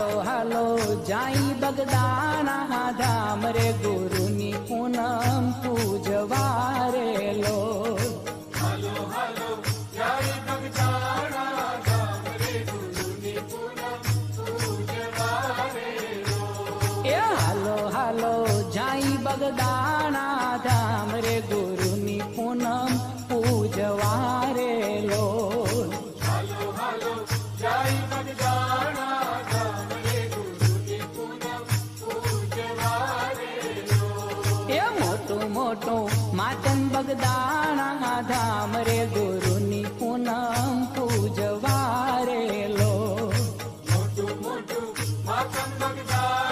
હાલો જાઈ બગદાણા ધામ રે ગુરુની પૂનમ પૂજવારેલો. હાલો હાલો જાય બગદાણા ધામ રે ગુરુની પૂનમ પૂજવારેલો. એ હાલો હાલો જાઈ બગદાણા ધામ રે ગુરુની પૂનમ પૂજવારેલો. હાલો હાલો જાય બગદાણા ધામ રે ગુરુની પૂનમ પૂજવારેલો. એ મોટું મોટું માતન બગદાણા ધામ રે ગુરુની પૂનમ પૂજવારેલો. મોટું મોટું માતમ બગદાણા